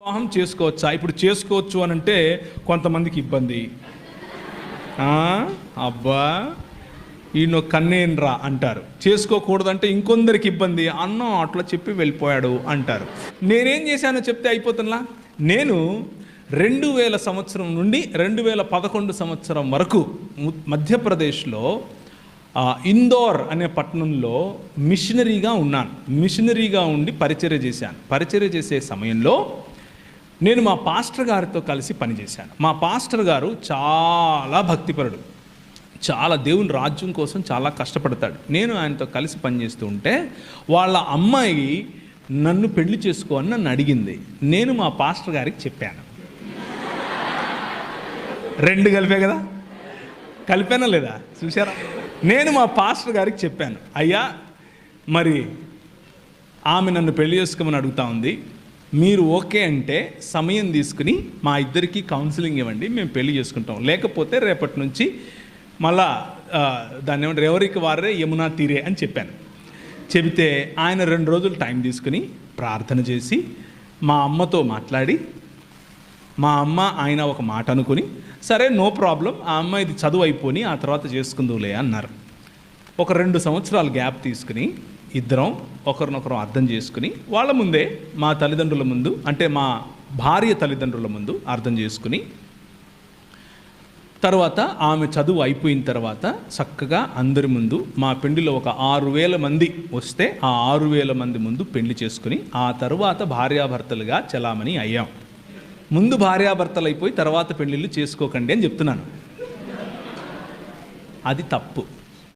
వివాహం చేసుకోవచ్చా? ఇప్పుడు చేసుకోవచ్చు అని అంటే కొంతమందికి ఇబ్బంది. అబ్బా ఈయన కన్నేనరా అంటారు. చేసుకోకూడదంటే ఇంకొందరికి ఇబ్బంది. అన్నం అట్లా చెప్పి వెళ్ళిపోయాడు అంటారు. నేనేం చేశానో చెప్తే అయిపోతుందా? నేను 2000 సంవత్సరం నుండి 2011 సంవత్సరం వరకు మధ్యప్రదేశ్లో ఇందోర్ అనే పట్టణంలో మిషనరీగా ఉన్నాను. మిషనరీగా ఉండి పరిచర్య చేశాను. పరిచర్య చేసే సమయంలో నేను మా పాస్టర్ గారితో కలిసి పనిచేశాను. మా పాస్టర్ గారు చాలా భక్తిపరుడు, చాలా దేవుని రాజ్యం కోసం చాలా కష్టపడతాడు. నేను ఆయనతో కలిసి పనిచేస్తూ ఉంటే వాళ్ళ అమ్మాయి నన్ను పెళ్లి చేసుకో అని నన్ను అడిగింది. నేను మా పాస్టర్ గారికి చెప్పాను. రెండు కలిపే కదా, కలిపానా లేదా చూసారా? నేను మా పాస్టర్ గారికి చెప్పాను, అయ్యా మరి ఆమె నన్ను పెళ్లి చేసుకోమని అడుగుతా ఉంది, మీరు ఓకే అంటే సమయం తీసుకుని మా ఇద్దరికి కౌన్సిలింగ్ ఇవ్వండి, మేము పెళ్లి చేసుకుంటాం. లేకపోతే రేపటి నుంచి మళ్ళా దాన్ని ఏమంటారు, ఎవరికి వారే యమునా తీరే అని చెప్పాను. చెబితే ఆయన 2 రోజులు టైం తీసుకుని ప్రార్థన చేసి మా అమ్మతో మాట్లాడి, మా అమ్మ ఆయన ఒక మాట అనుకుని, సరే నో ప్రాబ్లం, ఆ అమ్మాయిది చదువు అయిపోయి ఆ తర్వాత చేసుకుందులే అన్నారు. ఒక 2 సంవత్సరాలు గ్యాప్ తీసుకుని ఇద్దరం ఒకరినొకరు అర్థం చేసుకుని వాళ్ళ ముందే, మా తల్లిదండ్రుల ముందు, అంటే మా భార్య తల్లిదండ్రుల ముందు అర్థం చేసుకుని, తర్వాత ఆమె చదువు అయిపోయిన తర్వాత చక్కగా అందరి ముందు మా పెళ్లిలో ఒక 6000 మంది వస్తే ఆ 6000 మంది ముందు పెళ్లి చేసుకుని ఆ తర్వాత భార్యాభర్తలుగా చలామణి అయ్యాం. ముందు భార్యాభర్తలు అయిపోయి తర్వాత పెళ్ళిళ్ళు చేసుకోకండి అని చెప్తున్నాను. అది తప్పు.